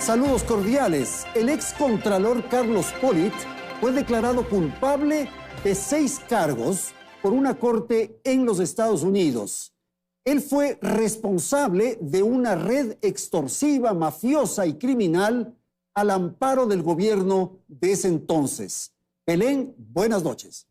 Saludos cordiales. El excontralor Carlos Pollitt fue declarado culpable de 6 cargos por una corte en los Estados Unidos. Él fue responsable de una red extorsiva, mafiosa y criminal al amparo del gobierno de ese entonces. Belén, buenas noches.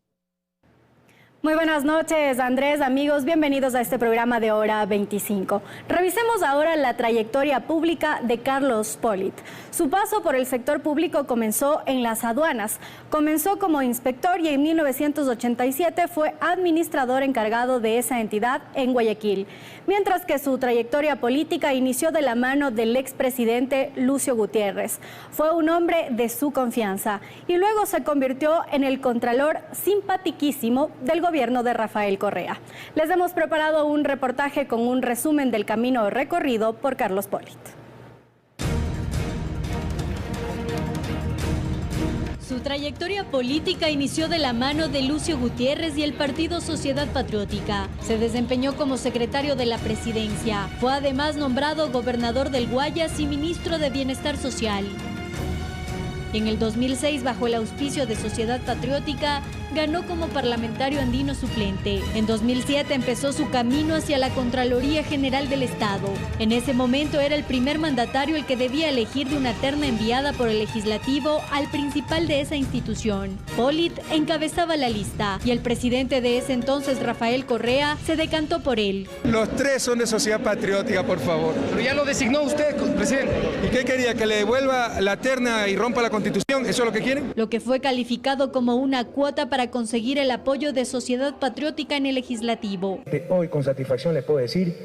Muy buenas noches, Andrés, amigos, bienvenidos a este programa de Hora 25. Revisemos ahora la trayectoria pública de Carlos Pollitt. Su paso por el sector público comenzó en las aduanas. Comenzó como inspector y en 1987 fue administrador encargado de esa entidad en Guayaquil, mientras que su trayectoria política inició de la mano del expresidente Lucio Gutiérrez. Fue un hombre de su confianza y luego se convirtió en el contralor simpatiquísimo del gobierno de Rafael Correa. Les hemos preparado un reportaje con un resumen del camino recorrido por Carlos Pollitt. Su trayectoria política inició de la mano de Lucio Gutiérrez y el partido Sociedad Patriótica. Se desempeñó como secretario de la presidencia. Fue además nombrado gobernador del Guayas y ministro de Bienestar Social. En el 2006, bajo el auspicio de Sociedad Patriótica, ganó como parlamentario andino suplente. En 2007 empezó su camino hacia la Contraloría General del Estado. En ese momento era el primer mandatario el que debía elegir de una terna enviada por el legislativo al principal de esa institución. Pollitt encabezaba la lista y el presidente de ese entonces, Rafael Correa, se decantó por él. Los 3 son de Sociedad Patriótica, por favor. Pero ya lo designó usted, presidente. ¿Y qué quería? ¿Que le devuelva la terna y rompa la Constitución? ¿Eso es lo que quieren? Lo que fue calificado como una cuota para conseguir el apoyo de Sociedad Patriótica en el legislativo. Hoy con satisfacción les puedo decir,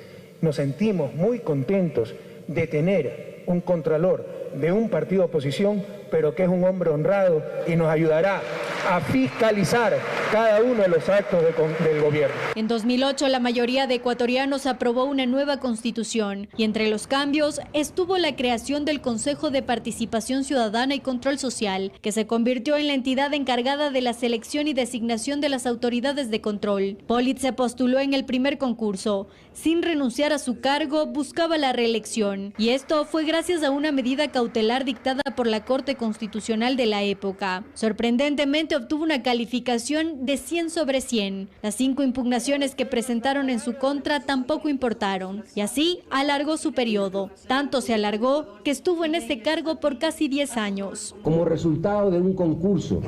nos sentimos muy contentos de tener un contralor de un partido de oposición, pero que es un hombre honrado y nos ayudará a fiscalizar cada uno de los actos del gobierno. En 2008 la mayoría de ecuatorianos aprobó una nueva constitución y entre los cambios estuvo la creación del Consejo de Participación Ciudadana y Control Social, que se convirtió en la entidad encargada de la selección y designación de las autoridades de control. Pollitt se postuló en el primer concurso. Sin renunciar a su cargo, buscaba la reelección. Y esto fue gracias a una medida cautelar dictada por la Corte Constitucional de la época. Sorprendentemente obtuvo una calificación de 100 sobre 100. Las 5 impugnaciones que presentaron en su contra tampoco importaron. Y así alargó su periodo. Tanto se alargó que estuvo en este cargo por casi 10 años. Como resultado de un concurso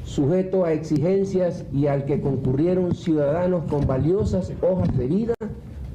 sujeto a exigencias y al que concurrieron ciudadanos con valiosas hojas de vida,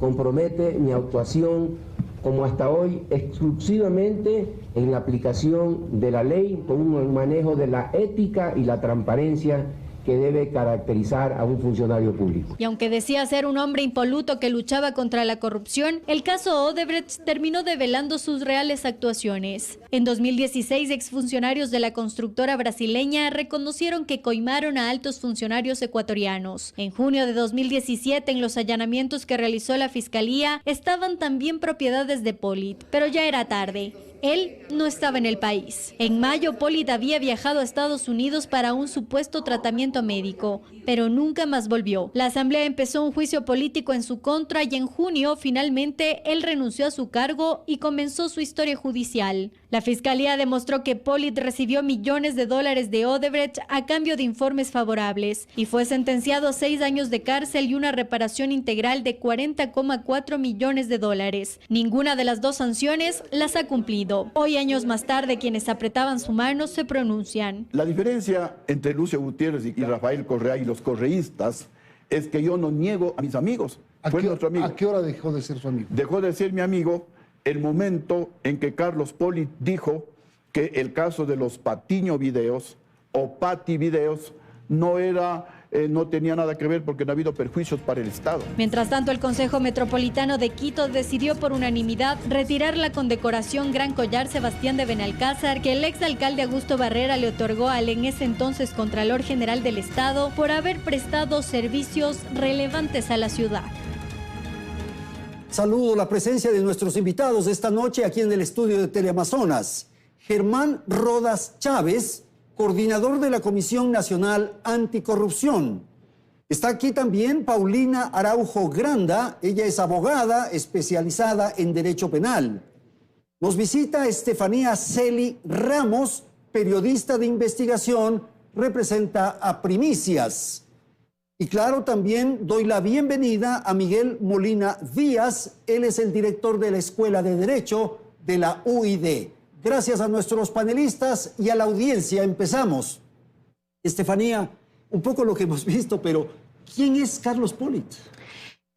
compromete mi actuación como hasta hoy exclusivamente en la aplicación de la ley con un manejo de la ética y la transparencia que debe caracterizar a un funcionario público. Y aunque decía ser un hombre impoluto que luchaba contra la corrupción, el caso Odebrecht terminó develando sus reales actuaciones. En 2016, exfuncionarios de la constructora brasileña reconocieron que coimaron a altos funcionarios ecuatorianos. En junio de 2017, en los allanamientos que realizó la Fiscalía, estaban también propiedades de Pollitt, pero ya era tarde. Él no estaba en el país. En mayo, Pollitt había viajado a Estados Unidos para un supuesto tratamiento médico, pero nunca más volvió. La Asamblea empezó un juicio político en su contra y en junio, finalmente, él renunció a su cargo y comenzó su historia judicial. La Fiscalía demostró que Pollitt recibió millones de dólares de Odebrecht a cambio de informes favorables y fue sentenciado a 6 años de cárcel y una reparación integral de 40,4 millones de dólares. Ninguna de las 2 sanciones las ha cumplido. Hoy, años más tarde, quienes apretaban su mano se pronuncian. La diferencia entre Lucio Gutiérrez y Rafael Correa y los correístas es que yo no niego a mis amigos. Fue nuestro amigo. ¿A qué hora dejó de ser su amigo? Dejó de ser mi amigo el momento en que Carlos Pollitt dijo que el caso de los Patiño Videos o Pati Videos no tenía nada que ver porque no ha habido perjuicios para el Estado. Mientras tanto, el Consejo Metropolitano de Quito decidió por unanimidad retirar la condecoración Gran Collar Sebastián de Benalcázar que el exalcalde Augusto Barrera le otorgó al en ese entonces Contralor General del Estado por haber prestado servicios relevantes a la ciudad. Saludo la presencia de nuestros invitados esta noche aquí en el estudio de Teleamazonas. Germán Rodas Chávez, coordinador de la Comisión Nacional Anticorrupción. Está aquí también Paulina Araujo Granda, ella es abogada especializada en Derecho Penal. Nos visita Estefanía Celi Ramos, periodista de investigación, representa a Primicias. Y claro, también doy la bienvenida a Miguel Molina Díaz. Él es el director de la Escuela de Derecho de la UID. Gracias a nuestros panelistas y a la audiencia. Empezamos. Estefanía, un poco lo que hemos visto, pero ¿quién es Carlos Pollitt?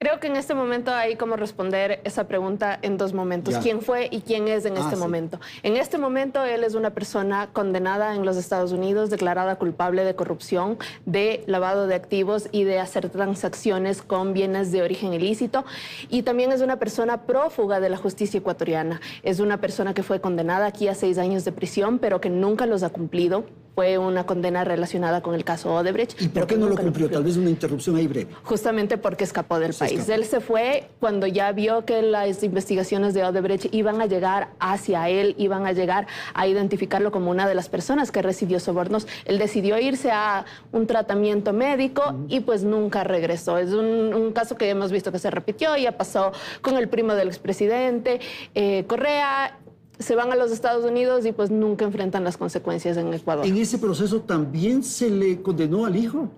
Creo que en este momento hay como responder esa pregunta en dos momentos. Ya. ¿Quién fue y quién es en este momento? En este momento él es una persona condenada en los Estados Unidos, declarada culpable de corrupción, de lavado de activos y de hacer transacciones con bienes de origen ilícito. Y también es una persona prófuga de la justicia ecuatoriana. Es una persona que fue condenada aquí a 6 años de prisión, pero que nunca los ha cumplido. Fue una condena relacionada con el caso Odebrecht. ¿Y por qué no lo cumplió? Tal vez una interrupción ahí breve. Justamente porque escapó del país. Él se fue cuando ya vio que las investigaciones de Odebrecht iban a llegar hacia él, iban a llegar a identificarlo como una de las personas que recibió sobornos. Él decidió irse a un tratamiento médico y pues nunca regresó. Es un caso que hemos visto que se repitió, ya pasó con el primo del expresidente Correa. Se van a los Estados Unidos y pues nunca enfrentan las consecuencias en Ecuador. ¿En ese proceso también se le condenó al hijo?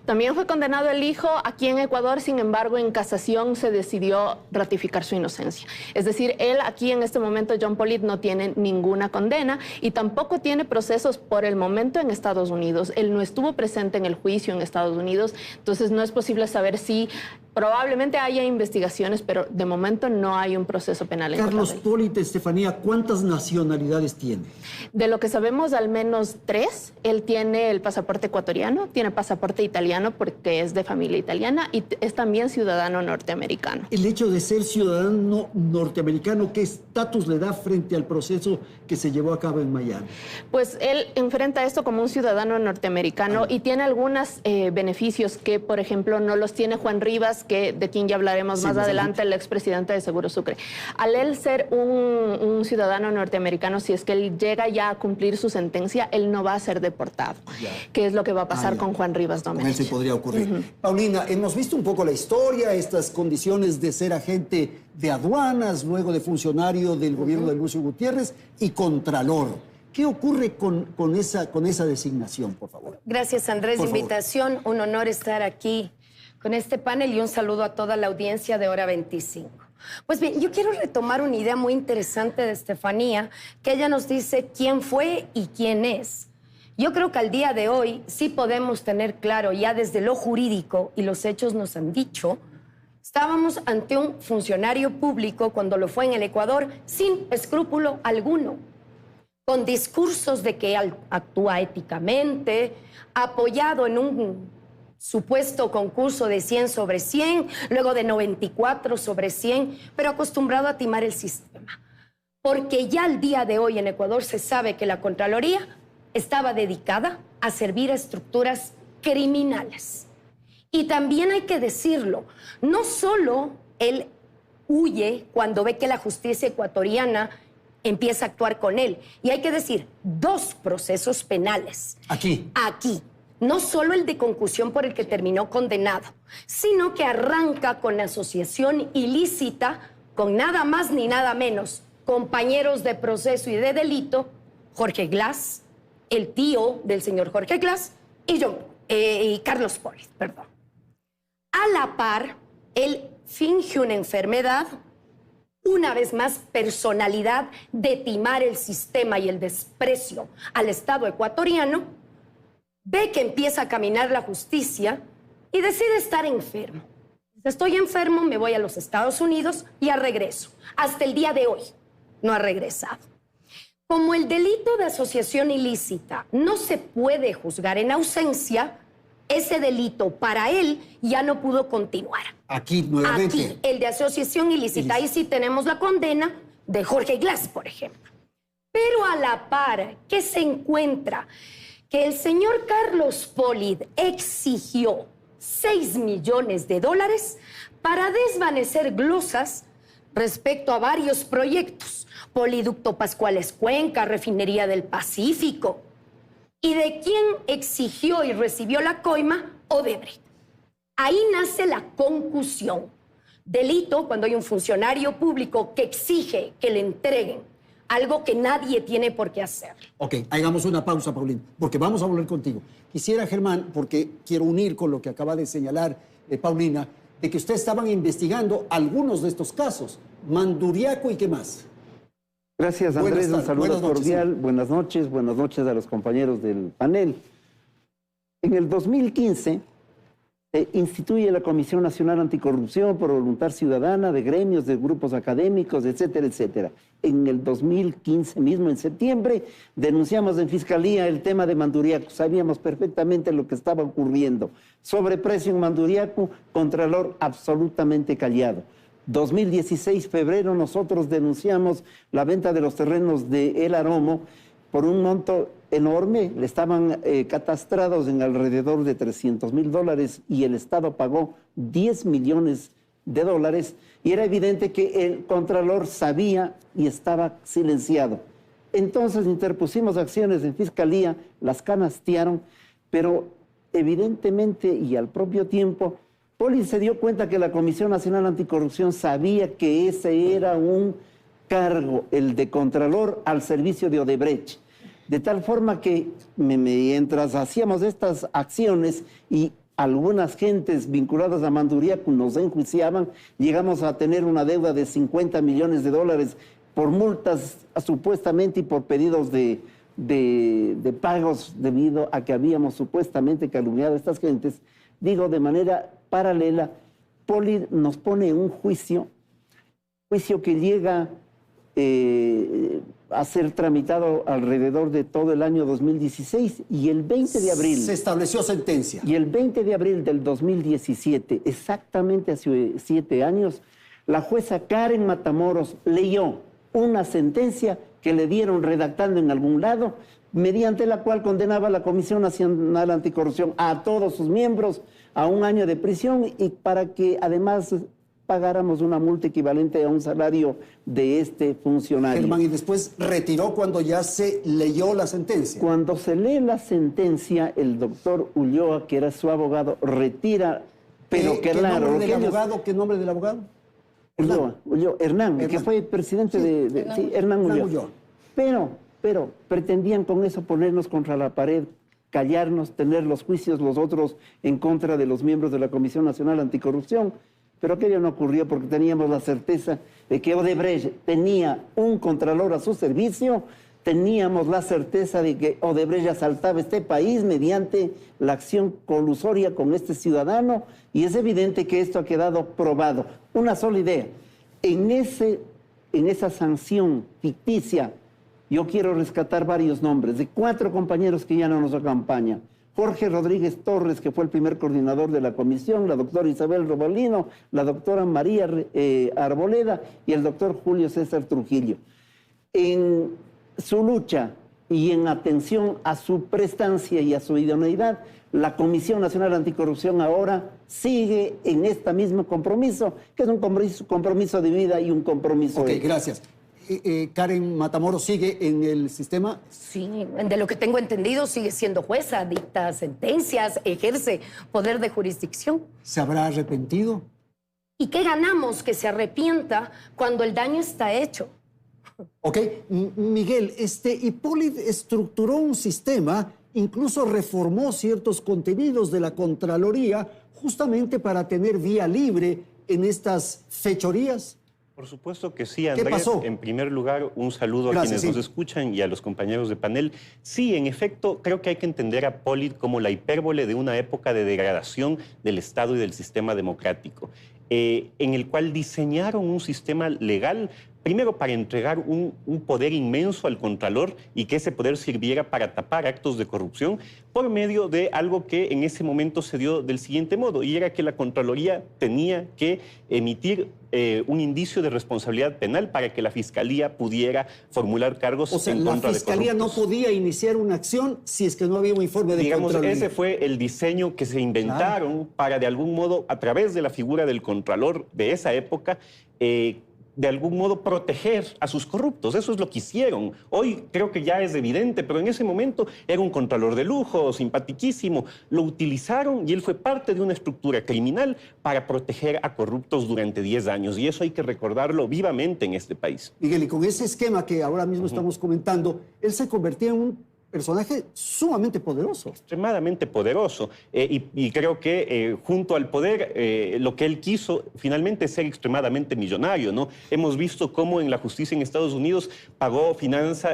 También fue condenado el hijo aquí en Ecuador, sin embargo, en casación se decidió ratificar su inocencia. Es decir, él aquí en este momento, John Pollitt, no tiene ninguna condena y tampoco tiene procesos por el momento en Estados Unidos. Él no estuvo presente en el juicio en Estados Unidos, entonces no es posible saber si probablemente haya investigaciones, pero de momento no hay un proceso penal en Carlos Pollitt, Estefanía, ¿cuántas nacionalidades tiene? De lo que sabemos, al menos 3. Él tiene el pasaporte ecuatoriano, tiene pasaporte italiano porque es de familia italiana y es también ciudadano norteamericano. El hecho de ser ciudadano norteamericano, ¿qué estatus le da frente al proceso que se llevó a cabo en Miami? Pues él enfrenta esto como un ciudadano norteamericano y tiene algunos beneficios que, por ejemplo, no los tiene Juan Rivas, de quien ya hablaremos más adelante, el expresidente de Seguro Sucre. Al él ser un ciudadano norteamericano, si es que él llega ya a cumplir su sentencia, él no va a ser deportado, que es lo que va a pasar con Juan Rivas Domenech. Con él se podría ocurrir. Paulina, hemos visto un poco la historia, estas condiciones de ser agente de aduanas, luego de funcionario del gobierno de Lucio Gutiérrez y contralor. ¿Qué ocurre con esa designación, por favor? Gracias, Andrés, por invitación. Un honor estar aquí con este panel y un saludo a toda la audiencia de Hora 25. Pues bien, yo quiero retomar una idea muy interesante de Estefanía, que ella nos dice quién fue y quién es. Yo creo que al día de hoy sí podemos tener claro, ya desde lo jurídico, y los hechos nos han dicho, estábamos ante un funcionario público, cuando lo fue en el Ecuador, sin escrúpulo alguno, con discursos de que actúa éticamente, apoyado en un supuesto concurso de 100 sobre 100, luego de 94 sobre 100, pero acostumbrado a timar el sistema. Porque ya al día de hoy en Ecuador se sabe que la Contraloría estaba dedicada a servir a estructuras criminales. Y también hay que decirlo, no solo él huye cuando ve que la justicia ecuatoriana empieza a actuar con él, y hay que decir, 2 procesos penales. Aquí. No solo el de concusión por el que terminó condenado, sino que arranca con asociación ilícita con nada más ni nada menos compañeros de proceso y de delito, Jorge Glass, el tío del señor Jorge Glass, y Carlos Pollitt, perdón. A la par, él finge una enfermedad, una vez más personalidad de timar el sistema y el desprecio al Estado ecuatoriano, ve que empieza a caminar la justicia y decide estar enfermo. Estoy enfermo, me voy a los Estados Unidos y ya regreso. Hasta el día de hoy no ha regresado. Como el delito de asociación ilícita no se puede juzgar en ausencia, ese delito para él ya no pudo continuar. Aquí, nuevamente. Aquí, el de asociación ilícita. Ahí sí tenemos la condena de Jorge Glass, por ejemplo. Pero a la par, ¿qué se encuentra? Que el señor Carlos Pollitt exigió $6 millones para desvanecer glosas respecto a varios proyectos. Poliducto Pascuales Cuenca, Refinería del Pacífico. ¿Y de quién exigió y recibió la coima? Odebrecht. Ahí nace la concusión. Delito cuando hay un funcionario público que exige que le entreguen algo que nadie tiene por qué hacer. Ok, hagamos una pausa, Paulina, porque vamos a volver contigo. Quisiera, Germán, porque quiero unir con lo que acaba de señalar Paulina, de que ustedes estaban investigando algunos de estos casos. Manduriaco y qué más. Gracias, Andrés. Un saludo cordial. Buenas noches a los compañeros del panel. En el 2015 se instituye la Comisión Nacional Anticorrupción por voluntad ciudadana de gremios, de grupos académicos, etcétera, etcétera. En el 2015 mismo, en septiembre, denunciamos en Fiscalía el tema de Manduriaco. Sabíamos perfectamente lo que estaba ocurriendo. Sobreprecio en Manduriaco, Contralor absolutamente callado. 2016, febrero, nosotros denunciamos la venta de los terrenos de El Aromo por un monto enorme. Estaban catastrados en alrededor de $300,000 y el Estado pagó $10 millones y era evidente que el Contralor sabía y estaba silenciado. Entonces interpusimos acciones en Fiscalía, las canastearon, pero evidentemente y al propio tiempo Poli se dio cuenta que la Comisión Nacional Anticorrupción sabía que ese era un cargo, el de Contralor, al servicio de Odebrecht. De tal forma que mientras hacíamos estas acciones y algunas gentes vinculadas a Manduriaco nos enjuiciaban, llegamos a tener una deuda de $50 millones por multas supuestamente y por pedidos de pagos debido a que habíamos supuestamente calumniado a estas gentes. Digo, de manera paralela, Poli nos pone un juicio que llega a ser tramitado alrededor de todo el año 2016 y el 20 de abril... Se estableció sentencia. Y el 20 de abril del 2017, exactamente hace 7 años, la jueza Karen Matamoros leyó una sentencia que le dieron redactando en algún lado, mediante la cual condenaba a la Comisión Nacional Anticorrupción a todos sus miembros a 1 año de prisión y para que además pagáramos una multa equivalente a un salario de este funcionario. Germán, y después retiró cuando ya se leyó la sentencia. Cuando se lee la sentencia, el doctor Ulloa, que era su abogado, retira, pero ¿Qué nombre del abogado? Hernán, que fue presidente de Hernán Ulloa. Pero pretendían con eso ponernos contra la pared, callarnos, tener los juicios los otros en contra de los miembros de la Comisión Nacional Anticorrupción. Pero aquello no ocurrió porque teníamos la certeza de que Odebrecht tenía un contralor a su servicio, teníamos la certeza de que Odebrecht asaltaba este país mediante la acción colusoria con este ciudadano y es evidente que esto ha quedado probado. Una sola idea, en esa sanción ficticia yo quiero rescatar varios nombres de 4 compañeros que ya no nos acompañan. Jorge Rodríguez Torres, que fue el primer coordinador de la comisión, la doctora Isabel Robalino, la doctora María Arboleda y el doctor Julio César Trujillo. En su lucha y en atención a su prestancia y a su idoneidad, la Comisión Nacional Anticorrupción ahora sigue en este mismo compromiso, que es un compromiso de vida y un compromiso ético. Gracias. Karen Matamoros sigue en el sistema. Sí, de lo que tengo entendido sigue siendo jueza, dicta sentencias, ejerce poder de jurisdicción. ¿Se habrá arrepentido? ¿Y qué ganamos que se arrepienta cuando el daño está hecho? Ok, Miguel, Hipólito estructuró un sistema, incluso reformó ciertos contenidos de la Contraloría justamente para tener vía libre en estas fechorías. Por supuesto que sí, Andrés. ¿Qué pasó? En primer lugar, un saludo a quienes nos escuchan y a los compañeros de panel. Sí, en efecto, creo que hay que entender a Poli como la hipérbole de una época de degradación del Estado y del sistema democrático, en el cual diseñaron un sistema legal, primero para entregar un poder inmenso al Contralor y que ese poder sirviera para tapar actos de corrupción por medio de algo que en ese momento se dio del siguiente modo, y era que la Contraloría tenía que emitir un indicio de responsabilidad penal para que la Fiscalía pudiera formular cargos en contra de corruptos. La Fiscalía no podía iniciar una acción si es que no había un informe de Contraloría. Ese fue el diseño que se inventaron para, de algún modo, a través de la figura del Contralor de esa época, de algún modo proteger a sus corruptos. Eso es lo que hicieron. Hoy creo que ya es evidente, pero en ese momento era un contralor de lujo, simpatiquísimo. Lo utilizaron y él fue parte de una estructura criminal para proteger a corruptos durante 10 años. Y eso hay que recordarlo vivamente en este país. Miguel, y con ese esquema que ahora mismo estamos comentando, él se convertía en un personaje sumamente poderoso. Extremadamente poderoso. Y creo que junto al poder, lo que él quiso finalmente es ser extremadamente millonario, ¿no? Hemos visto cómo en la justicia en Estados Unidos pagó fianza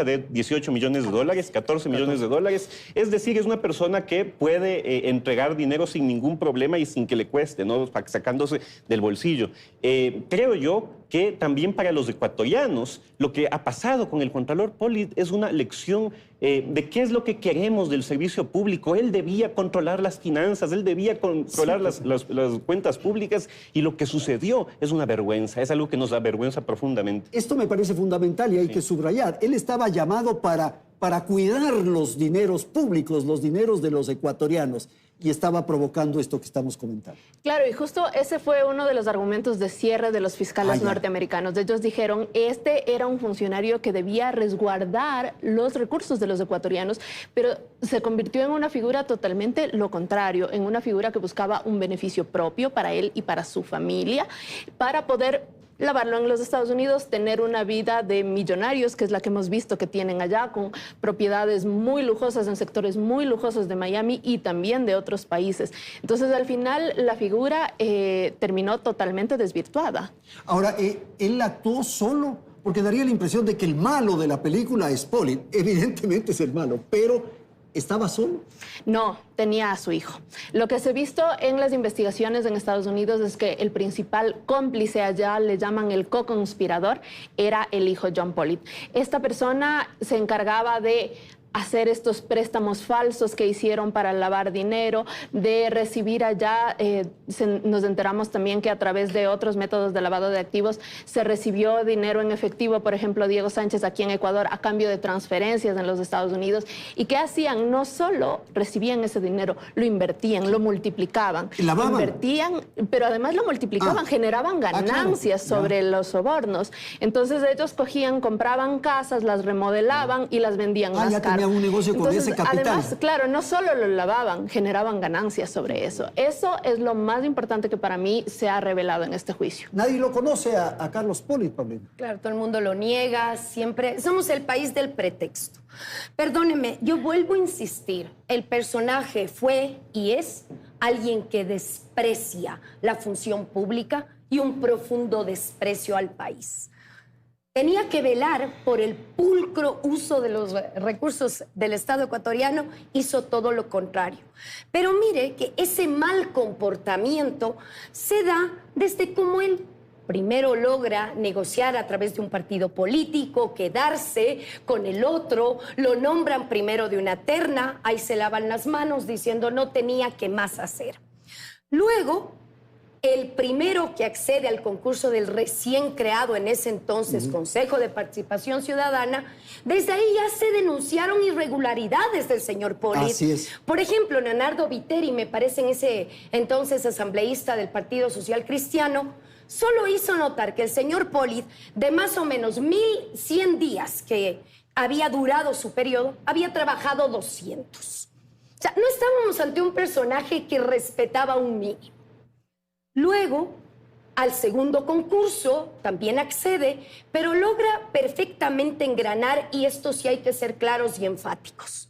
de 18 millones de dólares, 14 millones de dólares. Es decir, es una persona que puede entregar dinero sin ningún problema y sin que le cueste, ¿no? Sacándose del bolsillo. Creo yo que también para los ecuatorianos lo que ha pasado con el Contralor Pollitt es una lección de qué es lo que queremos del servicio público. Él debía controlar las finanzas, él debía controlar las cuentas públicas, y lo que sucedió es una vergüenza, es algo que nos avergüenza profundamente. Esto me parece fundamental y hay que subrayar. Él estaba llamado para cuidar los dineros públicos, los dineros de los ecuatorianos, y estaba provocando esto que estamos comentando. Claro, y justo ese fue uno de los argumentos de cierre de los fiscales norteamericanos. Ellos dijeron, este era un funcionario que debía resguardar los recursos de los ecuatorianos, pero se convirtió en una figura totalmente lo contrario, en una figura que buscaba un beneficio propio para él y para su familia, para poder lavarlo en los Estados Unidos, tener una vida de millonarios, que es la que hemos visto que tienen allá, con propiedades muy lujosas en sectores muy lujosos de Miami y también de otros países. Entonces, al final, la figura terminó totalmente desvirtuada. Ahora, ¿él actuó solo? Porque daría la impresión de que el malo de la película es Pollitt. Evidentemente es el malo, pero ¿estaba solo? No, tenía a su hijo. Lo que se ha visto en las investigaciones en Estados Unidos es que el principal cómplice, allá le llaman el co-conspirador, era el hijo John Pollitt. Esta persona se encargaba de hacer estos préstamos falsos que hicieron para lavar dinero, de recibir allá, nos enteramos también que a través de otros métodos de lavado de activos se recibió dinero en efectivo, por ejemplo, Diego Sánchez aquí en Ecuador, a cambio de transferencias en los Estados Unidos. ¿Y qué hacían? No solo recibían ese dinero, lo invertían, lo multiplicaban. ¿Lavaban? Invertían, pero además lo multiplicaban, generaban ganancias sobre los sobornos. Entonces ellos cogían, compraban casas, las remodelaban y las vendían más caro. Un negocio con ese capital. Además, claro, no solo lo lavaban, generaban ganancias sobre eso. Eso es lo más importante que para mí se ha revelado en este juicio. Nadie lo conoce a Carlos Pollitt, Paulina. Claro, todo el mundo lo niega, siempre. Somos el país del pretexto. Perdóneme, yo vuelvo a insistir. El personaje fue y es alguien que desprecia la función pública y un profundo desprecio al país. Tenía que velar por el pulcro uso de los recursos del Estado ecuatoriano, hizo todo lo contrario. Pero mire que ese mal comportamiento se da desde cómo él primero logra negociar a través de un partido político, quedarse con el otro, lo nombran primero de una terna, ahí se lavan las manos diciendo no tenía que más hacer. Luego, el primero que accede al concurso del recién creado en ese entonces Consejo de Participación Ciudadana, desde ahí ya se denunciaron irregularidades del señor Pollitt. Así es. Por ejemplo, Leonardo Viteri, me parece en ese entonces asambleísta del Partido Social Cristiano, solo hizo notar que el señor Pollitt, de más o menos 1.100 días que había durado su periodo, había trabajado 200. O sea, no estábamos ante un personaje que respetaba un mínimo. Luego, al segundo concurso, también accede, pero logra perfectamente engranar, y esto sí hay que ser claros y enfáticos.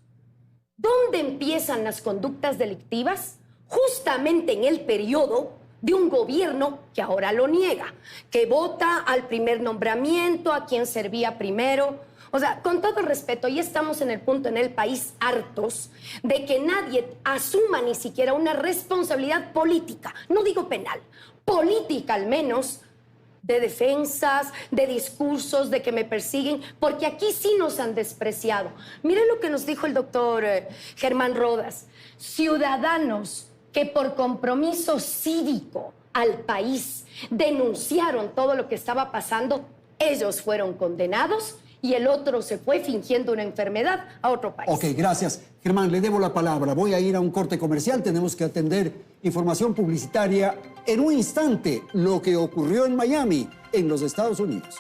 ¿Dónde empiezan las conductas delictivas? Justamente en el periodo de un gobierno que ahora lo niega, que vota al primer nombramiento, a quien servía primero. O sea, con todo respeto, ya estamos en el punto en el país hartos de que nadie asuma ni siquiera una responsabilidad política, no digo penal, política al menos, de defensas, de discursos, de que me persiguen, porque aquí sí nos han despreciado. Miren lo que nos dijo el doctor Germán Rodas. Ciudadanos que por compromiso cívico al país denunciaron todo lo que estaba pasando, ellos fueron condenados y el otro se fue fingiendo una enfermedad a otro país. Ok, gracias. Germán, le debo la palabra. Voy a ir a un corte comercial. Tenemos que atender información publicitaria en un instante. Lo que ocurrió en Miami, en los Estados Unidos.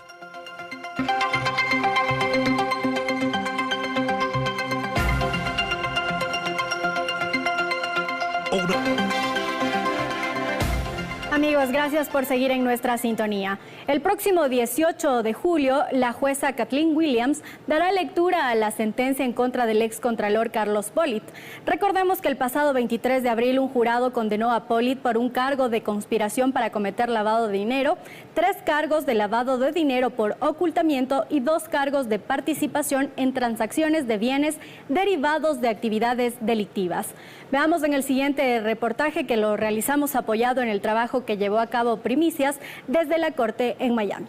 Amigos, gracias por seguir en nuestra sintonía. El próximo 18 de julio, la jueza Kathleen Williams dará lectura a la sentencia en contra del excontralor Carlos Pollitt. Recordemos que el pasado 23 de abril un jurado condenó a Pollitt por un cargo de conspiración para cometer lavado de dinero, 3 cargos de lavado de dinero por ocultamiento y 2 cargos de participación en transacciones de bienes derivados de actividades delictivas. Veamos en el siguiente reportaje que lo realizamos apoyado en el trabajo que llevó a cabo Primicias desde la Corte en Miami.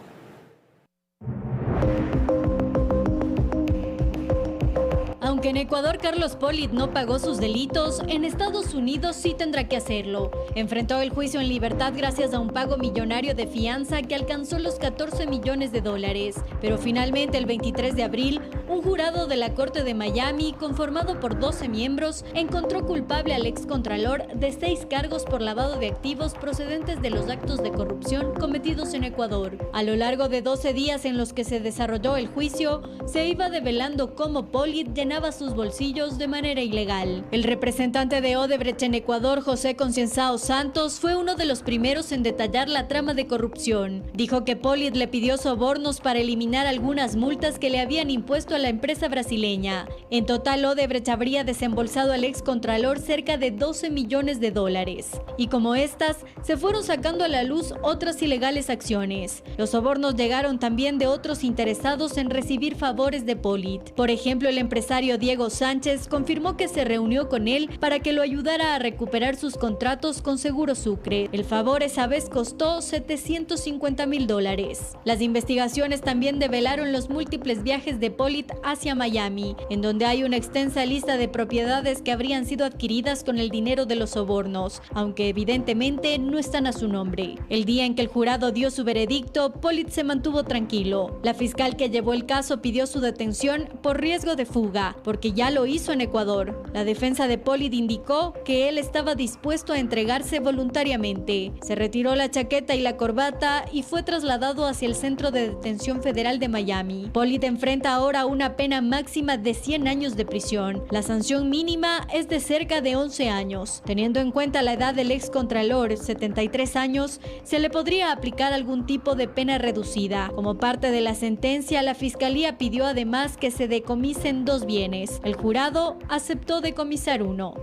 Aunque en Ecuador Carlos Pollitt no pagó sus delitos, en Estados Unidos sí tendrá que hacerlo. Enfrentó el juicio en libertad gracias a un pago millonario de fianza que alcanzó los 14 millones de dólares. Pero finalmente el 23 de abril, un jurado de la Corte de Miami, conformado por 12 miembros, encontró culpable al excontralor de 6 cargos por lavado de activos procedentes de los actos de corrupción cometidos en Ecuador. A lo largo de 12 días en los que se desarrolló el juicio, se iba develando cómo Pollitt llenaba sus bolsillos de manera ilegal. El representante de Odebrecht en Ecuador, José Concienzao Santos, fue uno de los primeros en detallar la trama de corrupción. Dijo que Pollitt le pidió sobornos para eliminar algunas multas que le habían impuesto a la empresa brasileña. En total, Odebrecht habría desembolsado al excontralor cerca de 12 millones de dólares. Y como estas, se fueron sacando a la luz otras ilegales acciones. Los sobornos llegaron también de otros interesados en recibir favores de Pollitt. Por ejemplo, el empresario Diego Sánchez confirmó que se reunió con él para que lo ayudara a recuperar sus contratos con Seguro Sucre. El favor esa vez costó $750,000. Las investigaciones también develaron los múltiples viajes de Pollitt hacia Miami, en donde hay una extensa lista de propiedades que habrían sido adquiridas con el dinero de los sobornos, aunque evidentemente no están a su nombre. El día en que el jurado dio su veredicto, Pollitt se mantuvo tranquilo. La fiscal que llevó el caso pidió su detención por riesgo de fuga, porque ya lo hizo en Ecuador. La defensa de Pollitt indicó que él estaba dispuesto a entregarse voluntariamente. Se retiró la chaqueta y la corbata y fue trasladado hacia el Centro de Detención Federal de Miami. Pollitt enfrenta ahora una pena máxima de 100 años de prisión. La sanción mínima es de cerca de 11 años. Teniendo en cuenta la edad del excontralor, 73 años, se le podría aplicar algún tipo de pena reducida. Como parte de la sentencia, la Fiscalía pidió además que se decomisen 2 bienes. El jurado aceptó decomisar 1.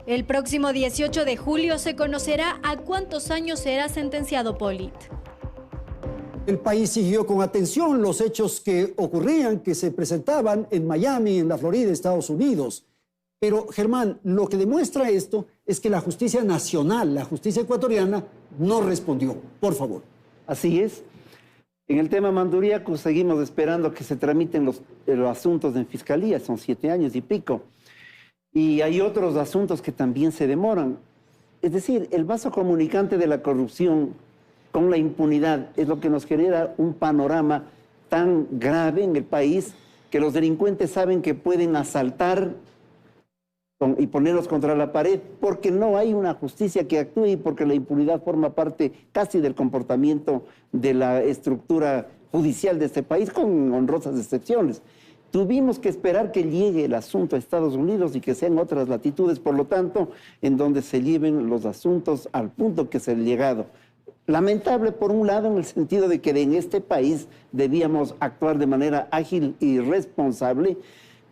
El próximo 18 de julio se conocerá a cuántos años será sentenciado Pollitt. El país siguió con atención los hechos que ocurrían, que se presentaban en Miami, en la Florida, Estados Unidos. Pero, Germán, lo que demuestra esto es que la justicia nacional, la justicia ecuatoriana, no respondió. Por favor. Así es. En el tema Manduriaco seguimos esperando que se tramiten los asuntos en fiscalía, son 7 años y pico. Y hay otros asuntos que también se demoran. Es decir, el vaso comunicante de la corrupción con la impunidad es lo que nos genera un panorama tan grave en el país que los delincuentes saben que pueden asaltar y ponerlos contra la pared porque no hay una justicia que actúe y porque la impunidad forma parte casi del comportamiento de la estructura judicial de este país, con honrosas excepciones. Tuvimos que esperar que llegue el asunto a Estados Unidos y que sean otras latitudes, por lo tanto, en donde se lleven los asuntos al punto que se ha llegado. Lamentable, por un lado, en el sentido de que en este país debíamos actuar de manera ágil y responsable,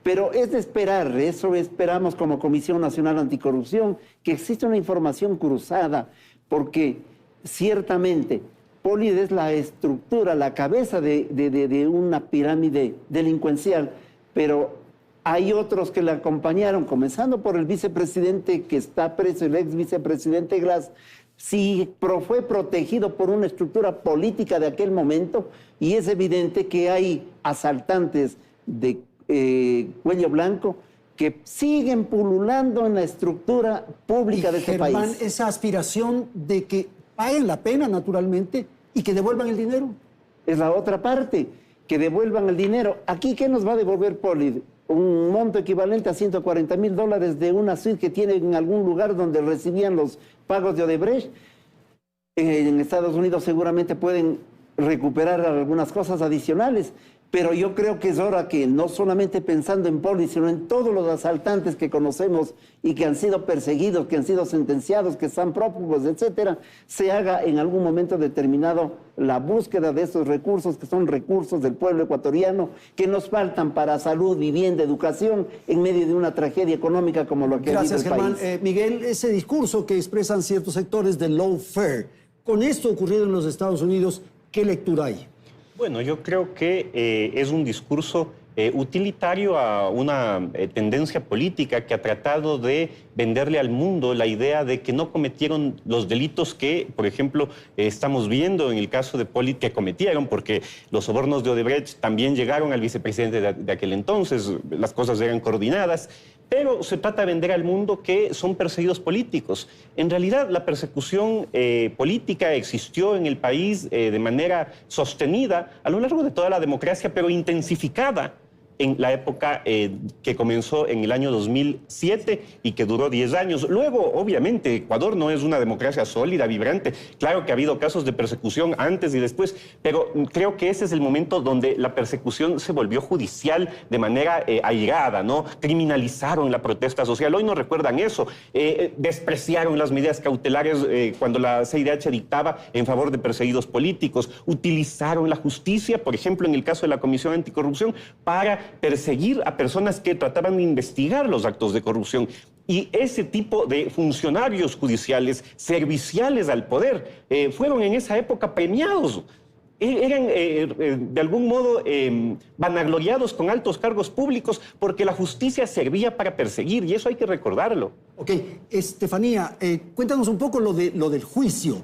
pero es de esperar, eso esperamos como Comisión Nacional Anticorrupción, que existe una información cruzada, porque ciertamente Pollitt es la estructura, la cabeza de una pirámide delincuencial, pero hay otros que le acompañaron, comenzando por el vicepresidente que está preso, el ex vicepresidente Glass. Sí, fue protegido por una estructura política de aquel momento y es evidente que hay asaltantes de cuello blanco que siguen pululando en la estructura pública de este país. Germán, esa aspiración de que paguen la pena, naturalmente, y que devuelvan el dinero. Es la otra parte, que devuelvan el dinero. Aquí, ¿qué nos va a devolver Polit? Un monto equivalente a $140,000 de una suite que tiene en algún lugar donde recibían los pagos de Odebrecht. En Estados Unidos seguramente pueden recuperar algunas cosas adicionales, pero yo creo que es hora que no solamente pensando en Polit, sino en todos los asaltantes que conocemos y que han sido perseguidos, que han sido sentenciados, que están prófugos, etcétera, se haga en algún momento determinado la búsqueda de esos recursos, que son recursos del pueblo ecuatoriano, que nos faltan para salud, vivienda, educación, en medio de una tragedia económica como lo que ha vivido el Germán. país. Miguel, ese discurso que expresan ciertos sectores del lawfare, con esto ocurrido en los Estados Unidos, ¿qué lectura hay? Bueno, yo creo que es un discurso utilitario a una tendencia política que ha tratado de venderle al mundo la idea de que no cometieron los delitos que, por ejemplo, estamos viendo en el caso de Polit que cometieron, porque los sobornos de Odebrecht también llegaron al vicepresidente de aquel entonces, las cosas eran coordinadas, pero se trata de vender al mundo que son perseguidos políticos. En realidad, la persecución política existió en el país de manera sostenida a lo largo de toda la democracia, pero intensificada en la época que comenzó en el año 2007 y que duró 10 años. Luego, obviamente, Ecuador no es una democracia sólida, vibrante. Claro que ha habido casos de persecución antes y después, pero creo que ese es el momento donde la persecución se volvió judicial de manera airada, ¿no? Criminalizaron la protesta social. Hoy no recuerdan eso. Despreciaron las medidas cautelares cuando la CIDH dictaba en favor de perseguidos políticos. Utilizaron la justicia, por ejemplo, en el caso de la Comisión Anticorrupción, para perseguir a personas que trataban de investigar los actos de corrupción. Y ese tipo de funcionarios judiciales serviciales al poder fueron en esa época premiados. Eran de algún modo vanagloriados con altos cargos públicos porque la justicia servía para perseguir, y eso hay que recordarlo. Ok, Estefanía, cuéntanos un poco lo del juicio.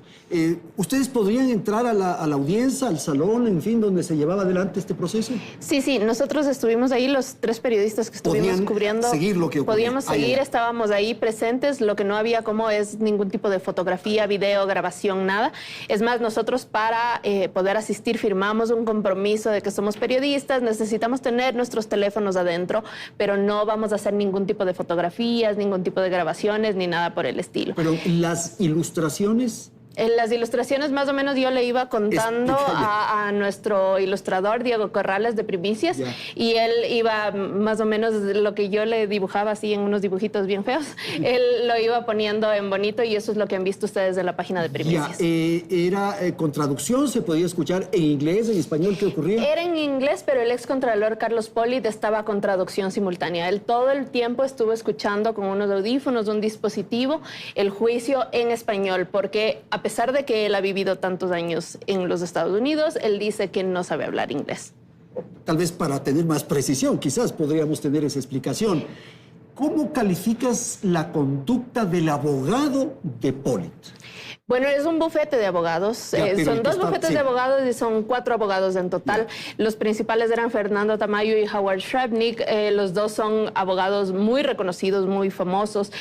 ¿Ustedes podrían entrar a la audiencia, al salón, en fin, donde se llevaba adelante este proceso? Sí, nosotros estuvimos ahí, los 3 periodistas que estuvimos cubriendo. Seguir lo que ocurrió. Podíamos seguir, estábamos ahí presentes, lo que no había como es ningún tipo de fotografía, video, grabación, nada. Es más, nosotros para poder asistir firmamos un compromiso de que somos periodistas, necesitamos tener nuestros teléfonos adentro, pero no vamos a hacer ningún tipo de fotografías, ningún tipo de grabaciones, ni nada por el estilo. Pero las ilustraciones... En las ilustraciones más o menos yo le iba contando a nuestro ilustrador Diego Corrales de Primicias, y él iba más o menos lo que yo le dibujaba así en unos dibujitos bien feos, él lo iba poniendo en bonito, y eso es lo que han visto ustedes de la página de Primicias. ¿Era con traducción? ¿Se podía escuchar en inglés, en español? ¿Qué ocurría? Era en inglés, pero el excontralor Carlos Polit estaba con traducción simultánea. Él todo el tiempo estuvo escuchando con unos audífonos, un dispositivo, el juicio en español, porque a pesar de que él ha vivido tantos años en los Estados Unidos, él dice que no sabe hablar inglés. Tal vez para tener más precisión, quizás podríamos tener esa explicación. ¿Cómo calificas la conducta del abogado de Polit? Bueno, es un bufete de abogados. Son 2 bufetes de abogados y son 4 abogados en total. Los principales eran Fernando Tamayo y Howard Shrevenick. Los 2 son abogados muy reconocidos, muy famosos.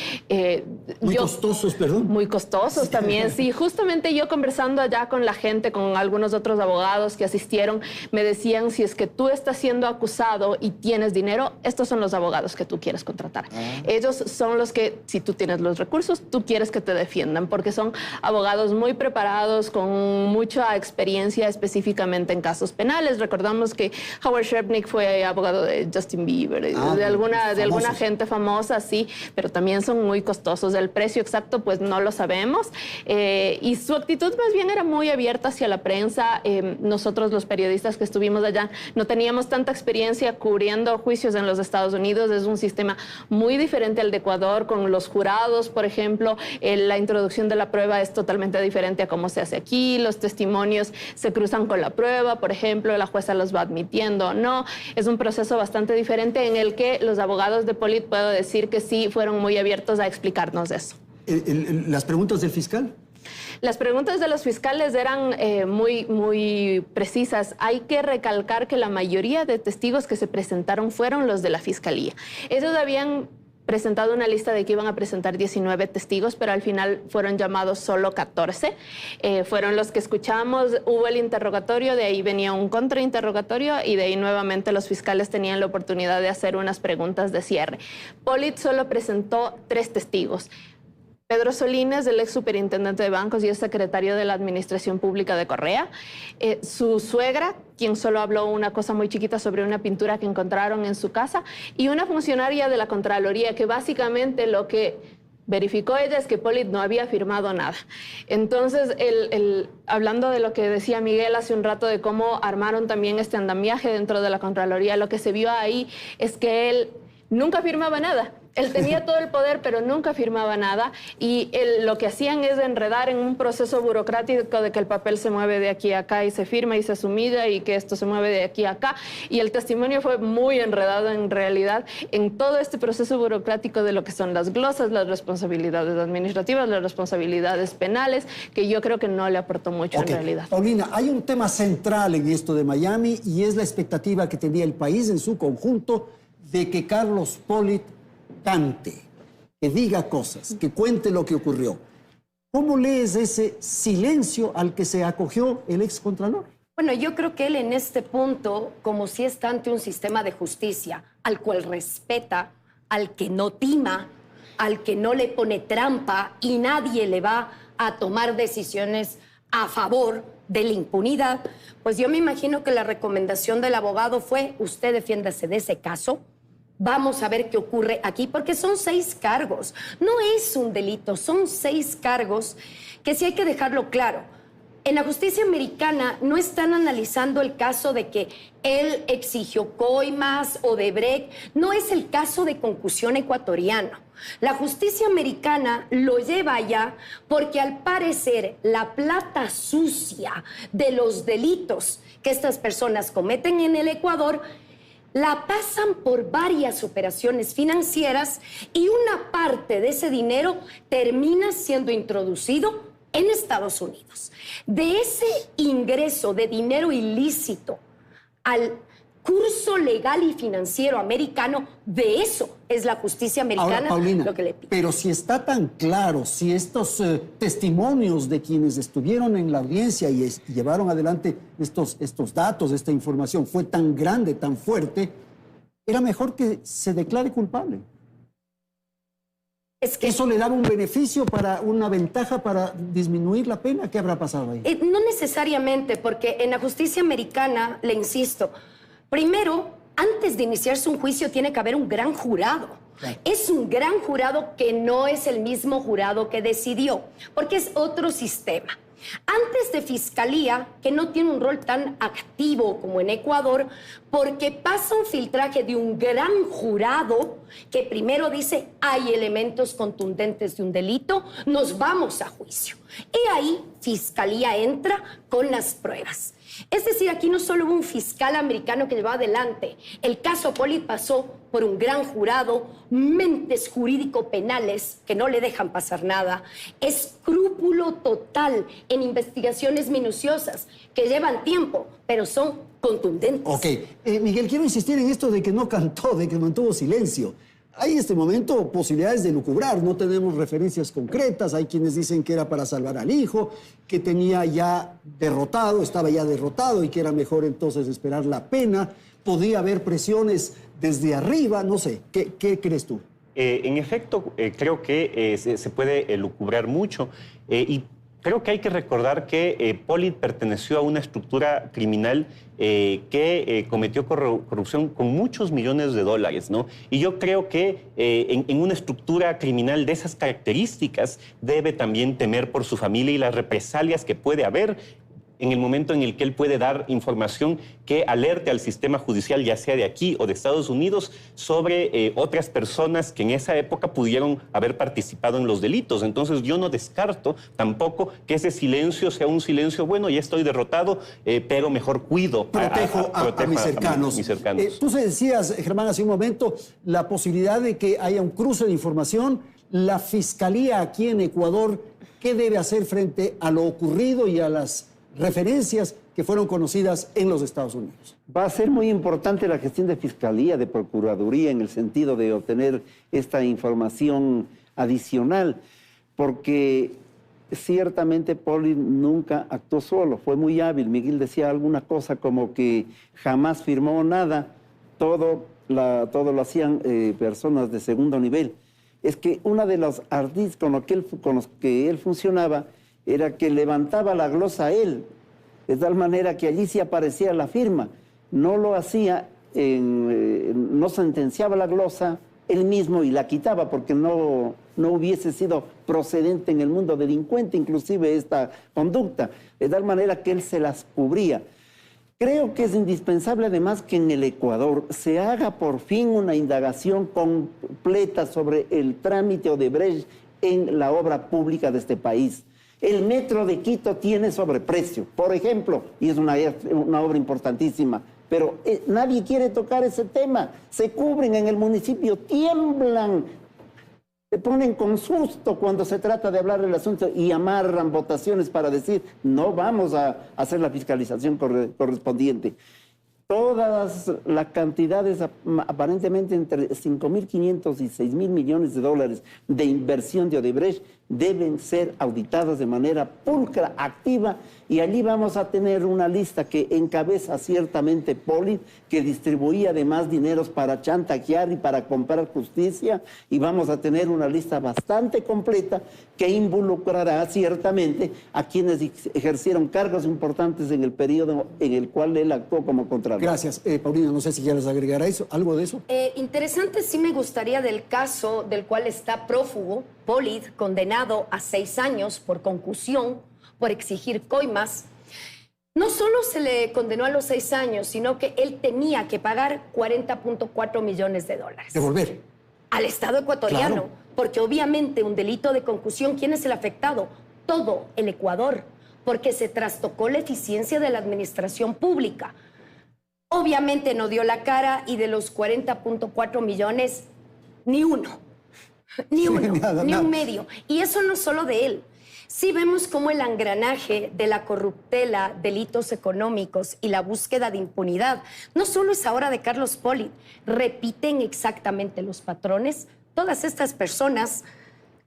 Muy costosos, perdón. Muy costosos también, sí. Justamente yo conversando allá con la gente, con algunos otros abogados que asistieron, me decían, si es que tú estás siendo acusado y tienes dinero, estos son los abogados que tú quieres contratar. Ellos son los que, si tú tienes los recursos, tú quieres que te defiendan, porque son abogados muy preparados, con mucha experiencia específicamente en casos penales. Recordamos que Howard Shrevenick fue abogado de Justin Bieber, de alguna gente famosa, sí, pero también son muy costosos. El precio exacto, pues no lo sabemos. Y su actitud más bien era muy abierta hacia la prensa. Nosotros, los periodistas que estuvimos allá, no teníamos tanta experiencia cubriendo juicios en los Estados Unidos. Es un sistema muy diferente al de Ecuador, con los jurados, por ejemplo. La introducción de la prueba es totalmente diferente a cómo se hace aquí. Los testimonios se cruzan con la prueba, por ejemplo, la jueza los va admitiendo o no. Es un proceso bastante diferente en el que los abogados de Polit, puedo decir que sí, fueron muy abiertos a explicarnos eso. ¿Las preguntas del fiscal? Las preguntas de los fiscales eran muy precisas. Hay que recalcar que la mayoría de testigos que se presentaron fueron los de la fiscalía. Ellos habían presentado una lista de que iban a presentar 19 testigos, pero al final fueron llamados solo 14. Fueron los que escuchamos, hubo el interrogatorio, de ahí venía un contrainterrogatorio y de ahí nuevamente los fiscales tenían la oportunidad de hacer unas preguntas de cierre. Pollitt solo presentó 3 testigos. Pedro Solines, el ex superintendente de bancos y el secretario de la Administración Pública de Correa. Su suegra, quien solo habló una cosa muy chiquita sobre una pintura que encontraron en su casa, y una funcionaria de la Contraloría que básicamente lo que verificó ella es que Pollitt no había firmado nada. Entonces, hablando de lo que decía Miguel hace un rato de cómo armaron también este andamiaje dentro de la Contraloría, lo que se vio ahí es que él nunca firmaba nada. Él tenía todo el poder, pero nunca firmaba nada. Y lo que hacían es enredar en un proceso burocrático de que el papel se mueve de aquí a acá y se firma y se sumilla y que esto se mueve de aquí a acá. Y el testimonio fue muy enredado en realidad en todo este proceso burocrático de lo que son las glosas, las responsabilidades administrativas, las responsabilidades penales, que yo creo que no le aportó mucho en realidad. Paulina, hay un tema central en esto de Miami y es la expectativa que tenía el país en su conjunto de que Carlos Pollitt cante, que diga cosas, que cuente lo que ocurrió. ¿Cómo lees ese silencio al que se acogió el excontralor? Bueno, yo creo que él en este punto, como si está ante un sistema de justicia al cual respeta, al que no tima, al que no le pone trampa y nadie le va a tomar decisiones a favor de la impunidad, pues yo me imagino que la recomendación del abogado fue: usted defiéndase de ese caso. Vamos a ver qué ocurre aquí, porque son 6 cargos. No es un delito, son 6 cargos que sí hay que dejarlo claro. En la justicia americana no están analizando el caso de que él exigió coimas o Odebrecht. No es el caso de concusión ecuatoriano. La justicia americana lo lleva allá porque al parecer la plata sucia de los delitos que estas personas cometen en el Ecuador la pasan por varias operaciones financieras y una parte de ese dinero termina siendo introducido en Estados Unidos. De ese ingreso de dinero ilícito al curso legal y financiero americano, de eso es la justicia americana. Ahora, Paulina, lo que le pide. Pero si está tan claro, si estos testimonios de quienes estuvieron en la audiencia y llevaron adelante estos datos, esta información, fue tan grande, tan fuerte, era mejor que se declare culpable. Es que ¿eso le daba un beneficio, una ventaja para disminuir la pena? ¿Qué habrá pasado ahí? No necesariamente, porque en la justicia americana, le insisto, primero, antes de iniciarse un juicio tiene que haber un gran jurado. Claro. Es un gran jurado que no es el mismo jurado que decidió, porque es otro sistema. Antes de fiscalía, que no tiene un rol tan activo como en Ecuador, porque pasa un filtraje de un gran jurado que primero dice: hay elementos contundentes de un delito, nos vamos a juicio. Y ahí fiscalía entra con las pruebas. Es decir, aquí no solo hubo un fiscal americano que llevó adelante. El caso Pollitt pasó por un gran jurado, mentes jurídico-penales que no le dejan pasar nada, escrúpulo total en investigaciones minuciosas que llevan tiempo, pero son contundentes. Ok. Miguel, quiero insistir en esto de que no cantó, de que mantuvo silencio. Hay en este momento posibilidades de lucubrar, no tenemos referencias concretas, hay quienes dicen que era para salvar al hijo, que tenía ya derrotado, estaba ya derrotado y que era mejor entonces esperar la pena, podía haber presiones desde arriba, no sé, ¿qué crees tú? En efecto, creo que se puede lucubrar mucho y creo que hay que recordar que Pollitt perteneció a una estructura criminal que cometió corrupción con muchos millones de dólares, ¿no? Y yo creo que en una estructura criminal de esas características debe también temer por su familia y las represalias que puede haber en el momento en el que él puede dar información que alerte al sistema judicial, ya sea de aquí o de Estados Unidos, sobre otras personas que en esa época pudieron haber participado en los delitos. Entonces yo no descarto tampoco que ese silencio sea un silencio: bueno, ya estoy derrotado, pero mejor cuido. Protejo a mis cercanos. Tú decías, Germán, hace un momento, la posibilidad de que haya un cruce de información. La Fiscalía aquí en Ecuador, ¿qué debe hacer frente a lo ocurrido y a las referencias que fueron conocidas en los Estados Unidos. Va a ser muy importante la gestión de Fiscalía, de Procuraduría, en el sentido de obtener esta información adicional, porque ciertamente Pollitt nunca actuó solo, fue muy hábil. Miguel decía alguna cosa como que jamás firmó nada, todo lo hacían personas de segundo nivel. Es que una de los ardis con los que él funcionaba era que levantaba la glosa a él, de tal manera que allí sí aparecía la firma. No lo hacía, no sentenciaba la glosa él mismo y la quitaba porque no hubiese sido procedente en el mundo delincuente, inclusive esta conducta, de tal manera que él se las cubría. Creo que es indispensable además que en el Ecuador se haga por fin una indagación completa sobre el trámite Odebrecht en la obra pública de este país. El metro de Quito tiene sobreprecio, por ejemplo, y es una obra importantísima, pero nadie quiere tocar ese tema. Se cubren en el municipio, tiemblan, se ponen con susto cuando se trata de hablar del asunto y amarran votaciones para decir no vamos a hacer la fiscalización correspondiente. Todas las cantidades, aparentemente entre 5.500 y 6.000 millones de dólares de inversión de Odebrecht, deben ser auditadas de manera pulcra, activa, y allí vamos a tener una lista que encabeza ciertamente Pollitt, que distribuía además dineros para chantajear y para comprar justicia, y vamos a tener una lista bastante completa que involucrará ciertamente a quienes ejercieron cargos importantes en el periodo en el cual él actuó como contralor. Gracias. Paulina, no sé si quieres agregar a eso, algo de eso. Interesante sí me gustaría del caso del cual está prófugo Pollitt, condenado a 6 años por concusión, por exigir coimas. No solo se le condenó a los 6 años, sino que él tenía que pagar 40.4 millones de dólares. Devolver. Al Estado ecuatoriano. Claro. Porque obviamente un delito de concusión, ¿quién es el afectado? Todo el Ecuador, porque se trastocó la eficiencia de la administración pública. Obviamente no dio la cara y de los 40.4 millones, ni uno. Ni uno, ni un medio. Y eso no solo de él. Sí vemos cómo el engranaje de la corruptela, delitos económicos y la búsqueda de impunidad no solo es ahora de Carlos Pollitt, repiten exactamente los patrones. Todas estas personas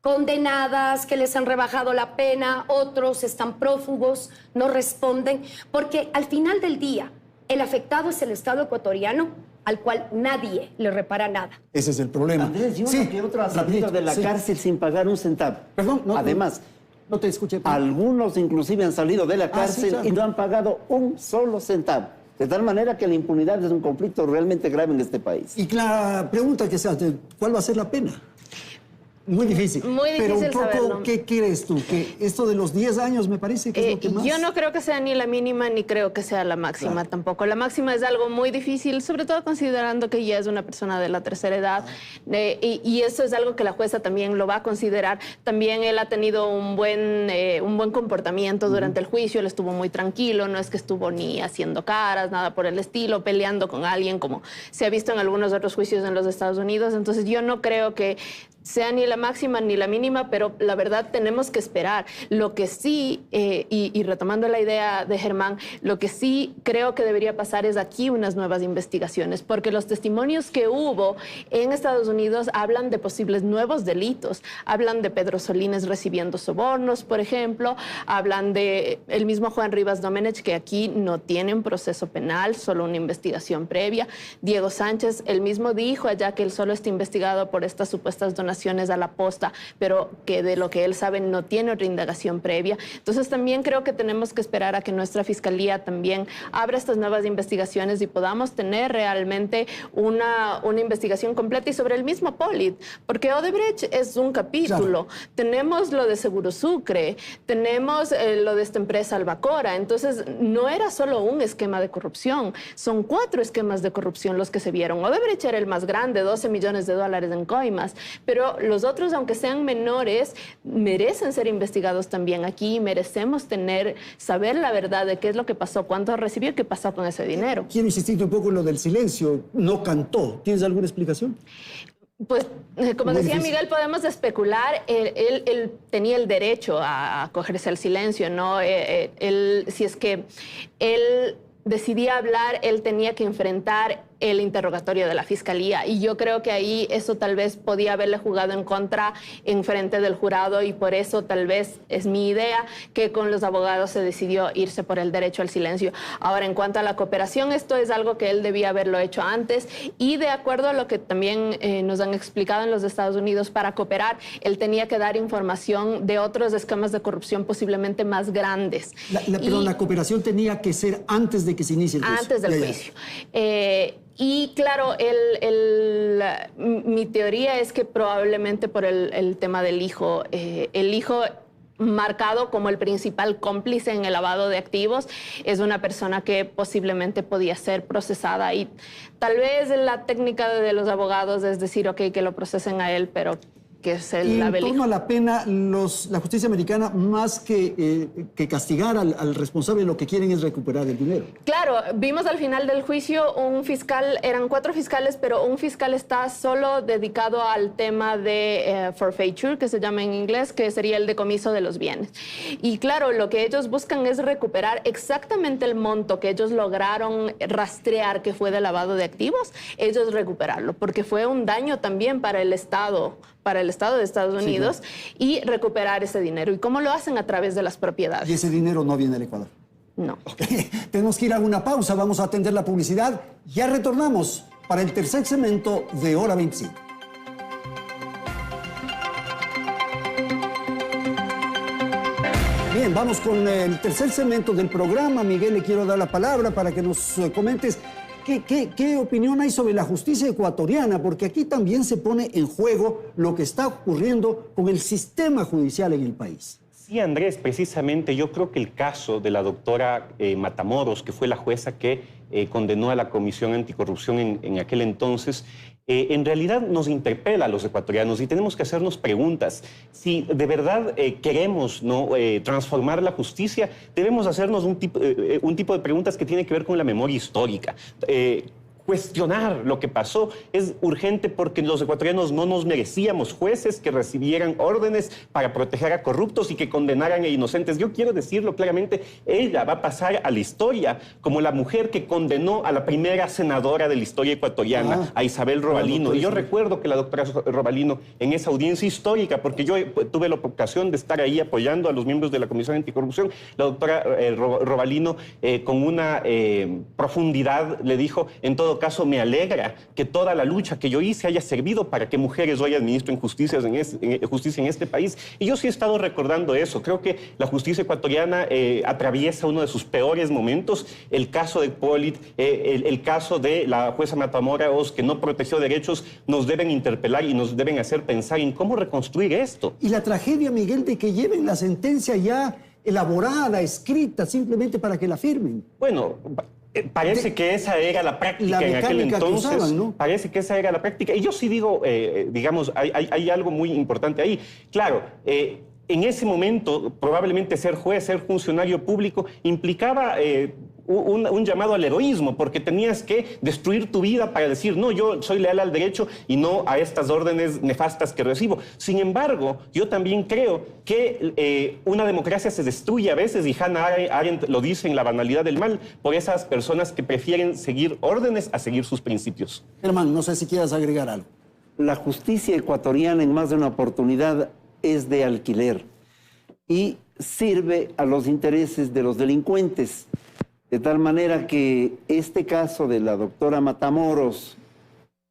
condenadas, que les han rebajado la pena, otros están prófugos, no responden, porque al final del día el afectado es el Estado ecuatoriano, al cual nadie le repara nada. Ese es el problema. Andrés, yo no que otro ha salido de la cárcel sin pagar un centavo. Perdón, no, además, no te escuché. Algunos inclusive han salido de la cárcel y no han pagado un solo centavo. De tal manera que la impunidad es un conflicto realmente grave en este país. Y la pregunta que se hace, ¿cuál va a ser la pena? Muy difícil. Muy difícil. Pero un poco, saberlo. ¿Qué crees tú? Que esto de los 10 años me parece que es lo que más... Yo no creo que sea ni la mínima ni creo que sea la máxima tampoco. La máxima es algo muy difícil, sobre todo considerando que ya es una persona de la tercera edad. Y eso es algo que la jueza también lo va a considerar. También él ha tenido un buen comportamiento durante el juicio. Él estuvo muy tranquilo, no es que estuvo ni haciendo caras, nada por el estilo, peleando con alguien como se ha visto en algunos otros juicios en los Estados Unidos. Entonces yo no creo que sea ni la máxima ni la mínima, pero la verdad tenemos que esperar. Lo que sí, y retomando la idea de Germán, lo que sí creo que debería pasar es aquí unas nuevas investigaciones, porque los testimonios que hubo en Estados Unidos hablan de posibles nuevos delitos. Hablan de Pedro Solines recibiendo sobornos, por ejemplo, hablan de el mismo Juan Rivas Domenech, que aquí no tiene un proceso penal, solo una investigación previa. Diego Sánchez, él mismo dijo allá que él solo está investigado por estas supuestas donaciones a la posta, pero que de lo que él sabe no tiene otra indagación previa. Entonces también creo que tenemos que esperar a que nuestra fiscalía también abra estas nuevas investigaciones y podamos tener realmente una investigación completa y sobre el mismo Pollitt, porque Odebrecht es un capítulo. Claro. Tenemos lo de Seguro Sucre, tenemos lo de esta empresa Albacora, entonces no era solo un esquema de corrupción, son 4 esquemas de corrupción los que se vieron. Odebrecht era el más grande, 12 millones de dólares en coimas, pero los otros, aunque sean menores, merecen ser investigados también aquí. Merecemos saber la verdad de qué es lo que pasó, cuánto recibió y qué pasó con ese dinero. Quiero insistir un poco en lo del silencio. No cantó. ¿Tienes alguna explicación? Pues, como decía Miguel, podemos especular. Él tenía el derecho a acogerse al silencio, ¿no? Si es que él decidía hablar, él tenía que enfrentar el interrogatorio de la fiscalía, y yo creo que ahí eso tal vez podía haberle jugado en contra en frente del jurado, y por eso tal vez es mi idea que con los abogados se decidió irse por el derecho al silencio. Ahora, en cuanto a la cooperación, esto es algo que él debía haberlo hecho antes, y de acuerdo a lo que también nos han explicado en los Estados Unidos, para cooperar él tenía que dar información de otros esquemas de corrupción posiblemente más grandes. Pero la cooperación tenía que ser antes de que se inicie el juicio. Antes del juicio. Y claro, mi teoría es que probablemente por el tema del hijo, el hijo marcado como el principal cómplice en el lavado de activos, es una persona que posiblemente podía ser procesada, y tal vez la técnica de los abogados es decir, ok, que lo procesen a él, pero que es el en torno a la pena, la justicia americana, más que castigar al responsable, lo que quieren es recuperar el dinero. Claro, vimos al final del juicio un fiscal, eran 4 fiscales, pero un fiscal está solo dedicado al tema de forfeiture, que se llama en inglés, que sería el decomiso de los bienes. Y claro, lo que ellos buscan es recuperar exactamente el monto que ellos lograron rastrear que fue de lavado de activos, ellos recuperarlo, porque fue un daño también para el Estado de Estados Unidos, sí, y recuperar ese dinero. ¿Y cómo lo hacen? A través de las propiedades. ¿Y ese dinero no viene del Ecuador? No. Okay. Tenemos que ir a una pausa, vamos a atender la publicidad. Ya retornamos para el tercer segmento de Hora 25. Bien, vamos con el tercer segmento del programa. Miguel, le quiero dar la palabra para que nos comentes ¿Qué opinión hay sobre la justicia ecuatoriana? Porque aquí también se pone en juego lo que está ocurriendo con el sistema judicial en el país. Sí, Andrés, precisamente yo creo que el caso de la doctora Matamoros, que fue la jueza que condenó a la Comisión Anticorrupción en aquel entonces, en realidad nos interpela a los ecuatorianos y tenemos que hacernos preguntas. Si de verdad queremos transformar la justicia, debemos hacernos un tipo de preguntas que tiene que ver con la memoria histórica. Cuestionar lo que pasó es urgente porque los ecuatorianos no nos merecíamos jueces que recibieran órdenes para proteger a corruptos y que condenaran a inocentes. Yo quiero decirlo claramente, ella va a pasar a la historia como la mujer que condenó a la primera senadora de la historia ecuatoriana, a Isabel Robalino. Y yo recuerdo que la doctora Robalino, en esa audiencia histórica, porque yo tuve la ocasión de estar ahí apoyando a los miembros de la Comisión Anticorrupción, la doctora Robalino con una profundidad le dijo, en todo caso, me alegra que toda la lucha que yo hice haya servido para que mujeres hoy administren justicia en este país. Y yo sí he estado recordando eso. Creo que la justicia ecuatoriana atraviesa uno de sus peores momentos. El caso de Polit, el caso de la jueza Matamoros, que no protegió derechos, nos deben interpelar y nos deben hacer pensar en cómo reconstruir esto. Y la tragedia, Miguel, de que lleven la sentencia ya elaborada, escrita, simplemente para que la firmen. Bueno, parece que esa era la práctica en aquel entonces. Usaban, ¿no? Parece que esa era la práctica. Y yo sí digo, digamos, hay algo muy importante ahí. Claro, en ese momento, probablemente ser juez, ser funcionario público, implicaba un llamado al heroísmo, porque tenías que destruir tu vida para decir, no, yo soy leal al derecho y no a estas órdenes nefastas que recibo. Sin embargo, yo también creo que una democracia se destruye a veces, y Hannah Arendt lo dice en La banalidad del mal, por esas personas que prefieren seguir órdenes a seguir sus principios. Germán, no sé si quieras agregar algo. La justicia ecuatoriana en más de una oportunidad es de alquiler y sirve a los intereses de los delincuentes. De tal manera que este caso de la doctora Matamoros,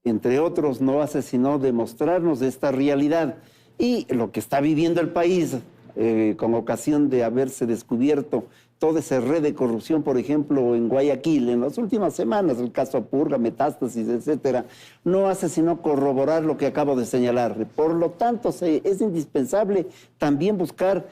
entre otros, no hace sino demostrarnos esta realidad y lo que está viviendo el país con ocasión de haberse descubierto toda esa red de corrupción, por ejemplo, en Guayaquil, en las últimas semanas, el caso Purga, Metástasis, etcétera, no hace sino corroborar lo que acabo de señalar. Por lo tanto, es indispensable también buscar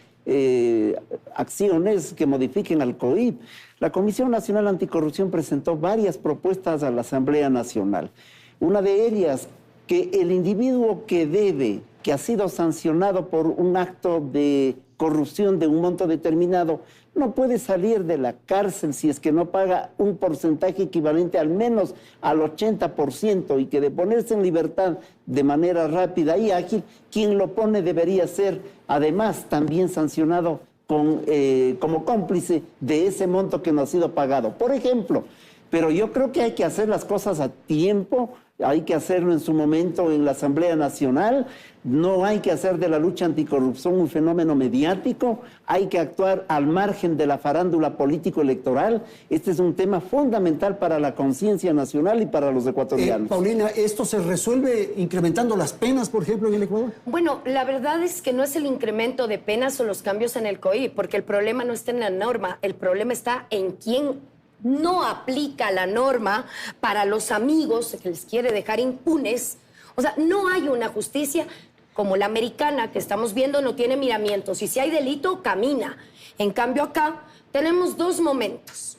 acciones que modifiquen al COIP. La Comisión Nacional Anticorrupción presentó varias propuestas a la Asamblea Nacional. Una de ellas, que el individuo que ha sido sancionado por un acto de corrupción de un monto determinado, no puede salir de la cárcel si es que no paga un porcentaje equivalente al menos al 80%, y que de ponerse en libertad de manera rápida y ágil, quien lo pone debería ser además también sancionado como cómplice de ese monto que no ha sido pagado, por ejemplo. Pero yo creo que hay que hacer las cosas a tiempo, hay que hacerlo en su momento en la Asamblea Nacional, no hay que hacer de la lucha anticorrupción un fenómeno mediático, hay que actuar al margen de la farándula político-electoral. Este es un tema fundamental para la conciencia nacional y para los ecuatorianos. Paulina, ¿esto se resuelve incrementando las penas, por ejemplo, en el Ecuador? Bueno, la verdad es que no es el incremento de penas o los cambios en el COI, porque el problema no está en la norma, el problema está en quién no aplica la norma para los amigos que les quiere dejar impunes. O sea, no hay una justicia como la americana que estamos viendo, no tiene miramientos, y si hay delito, camina. En cambio acá tenemos dos momentos.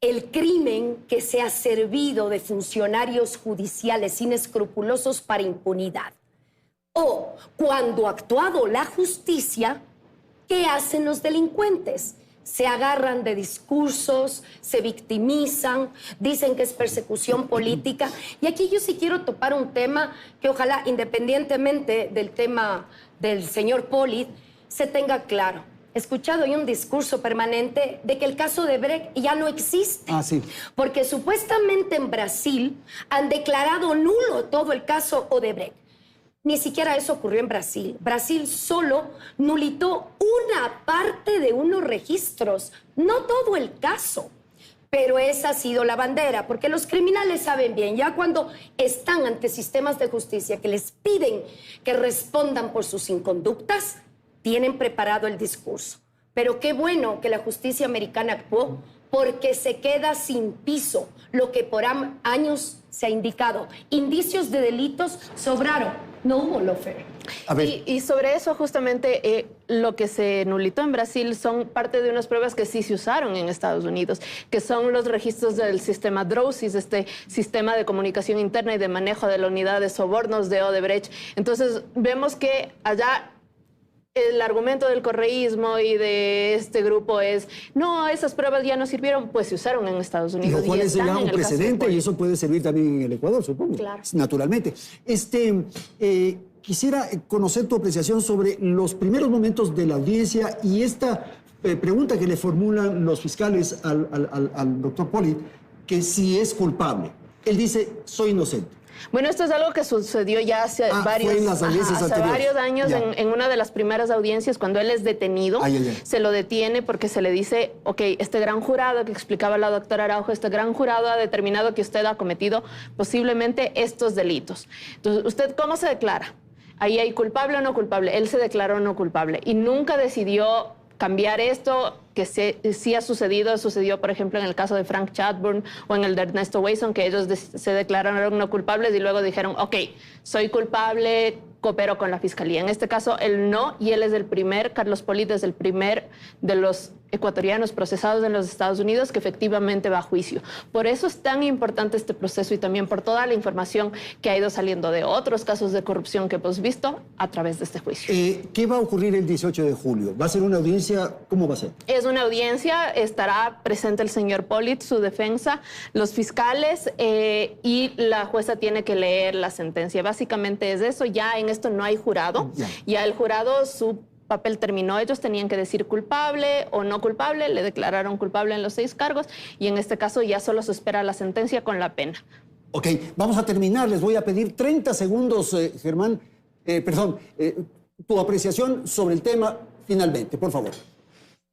El crimen que se ha servido de funcionarios judiciales inescrupulosos para impunidad. O cuando ha actuado la justicia, ¿qué hacen los delincuentes? Se agarran de discursos, se victimizan, dicen que es persecución política. Y aquí yo sí quiero topar un tema que ojalá, independientemente del tema del señor Polit, se tenga claro. He escuchado hoy un discurso permanente de que el caso de Odebrecht ya no existe. Sí. Porque supuestamente en Brasil han declarado nulo todo el caso Odebrecht. Ni siquiera eso ocurrió en Brasil. Brasil solo nulitó una parte de unos registros, no todo el caso. Pero esa ha sido la bandera, porque los criminales saben bien, ya cuando están ante sistemas de justicia que les piden que respondan por sus inconductas, tienen preparado el discurso. Pero qué bueno que la justicia americana actuó, porque se queda sin piso lo que por años se ha indicado. Indicios de delitos sobraron, no hubo lawfare. Y sobre eso justamente lo que se nulitó en Brasil son parte de unas pruebas que sí se usaron en Estados Unidos, que son los registros del sistema DROSIS, este sistema de comunicación interna y de manejo de la unidad de sobornos de Odebrecht. Entonces vemos que allá el argumento del correísmo y de este grupo es, no, esas pruebas ya no sirvieron, pues se usaron en Estados Unidos. Lo cual es ya un precedente y eso puede servir también en el Ecuador, supongo. Claro. Naturalmente. Quisiera conocer tu apreciación sobre los primeros momentos de la audiencia y esta pregunta que le formulan los fiscales al doctor Polit, que si es culpable. Él dice, soy inocente. Bueno, esto es algo que sucedió ya hace varios años en una de las primeras audiencias, cuando él es detenido. Se lo detiene porque se le dice, ok, este gran jurado que explicaba la doctora Araujo, este gran jurado ha determinado que usted ha cometido posiblemente estos delitos. Entonces, ¿usted cómo se declara? Ahí hay culpable o no culpable. Él se declaró no culpable y nunca decidió cambiar esto, que sí ha sucedió, por ejemplo, en el caso de Frank Chadbourne o en el de Ernesto Weisson, que ellos se declararon no culpables y luego dijeron, ok, soy culpable, coopero con la fiscalía. En este caso, él no, y él es el primer, Carlos Polit es el primer de los ecuatorianos procesados en los Estados Unidos que efectivamente va a juicio. Por eso es tan importante este proceso y también por toda la información que ha ido saliendo de otros casos de corrupción que hemos visto a través de este juicio. ¿Qué va a ocurrir el 18 de julio? ¿Va a ser una audiencia? ¿Cómo va a ser? Es una audiencia, estará presente el señor Polit, su defensa, los fiscales y la jueza tiene que leer la sentencia. Básicamente es eso, ya en esto no hay jurado, ya el jurado, su papel terminó, ellos tenían que decir culpable o no culpable, le declararon culpable en los 6 cargos y en este caso ya solo se espera la sentencia con la pena. Ok, vamos a terminar, les voy a pedir 30 segundos, Germán, tu apreciación sobre el tema finalmente, por favor.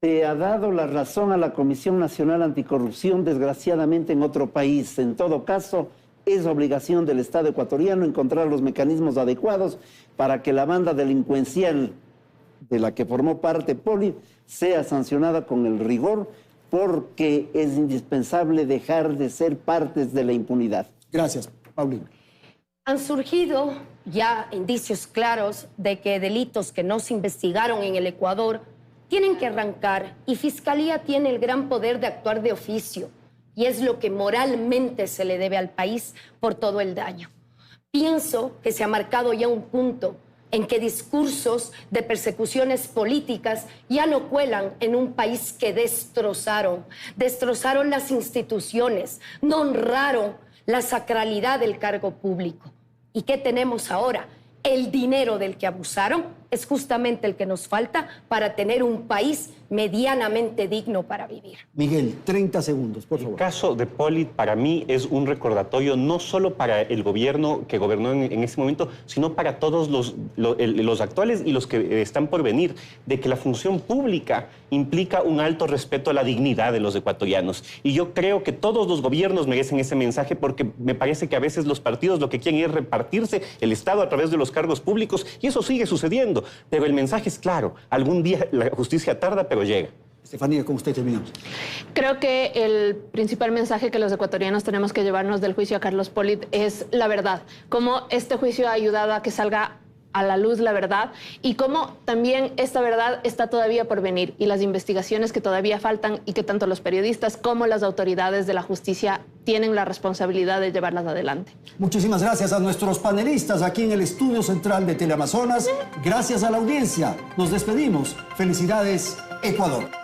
Se ha dado la razón a la Comisión Nacional Anticorrupción, desgraciadamente en otro país. En todo caso, es obligación del Estado ecuatoriano encontrar los mecanismos adecuados para que la banda delincuencial de la que formó parte Polit sea sancionada con el rigor, porque es indispensable dejar de ser partes de la impunidad. Gracias, Paulina. Han surgido ya indicios claros de que delitos que no se investigaron en el Ecuador tienen que arrancar y Fiscalía tiene el gran poder de actuar de oficio y es lo que moralmente se le debe al país por todo el daño. Pienso que se ha marcado ya un punto en que discursos de persecuciones políticas ya no cuelan en un país que destrozaron las instituciones, no honraron la sacralidad del cargo público. ¿Y qué tenemos ahora? El dinero del que abusaron es justamente el que nos falta para tener un país medianamente digno para vivir. Miguel, 30 segundos, por favor. El caso de Polit para mí es un recordatorio no solo para el gobierno que gobernó en ese momento, sino para todos los actuales y los que están por venir, de que la función pública implica un alto respeto a la dignidad de los ecuatorianos. Y yo creo que todos los gobiernos merecen ese mensaje, porque me parece que a veces los partidos lo que quieren es repartirse el Estado a través de los cargos públicos, y eso sigue sucediendo. Pero el mensaje es claro: algún día la justicia tarda, pero llega. Estefanía, ¿cómo usted terminamos? Creo que el principal mensaje que los ecuatorianos tenemos que llevarnos del juicio a Carlos Polit es la verdad. Cómo este juicio ha ayudado a que salga a la luz la verdad, y cómo también esta verdad está todavía por venir, y las investigaciones que todavía faltan y que tanto los periodistas como las autoridades de la justicia tienen la responsabilidad de llevarlas adelante. Muchísimas gracias a nuestros panelistas aquí en el estudio central de Teleamazonas. Gracias a la audiencia. Nos despedimos. Felicidades, Ecuador.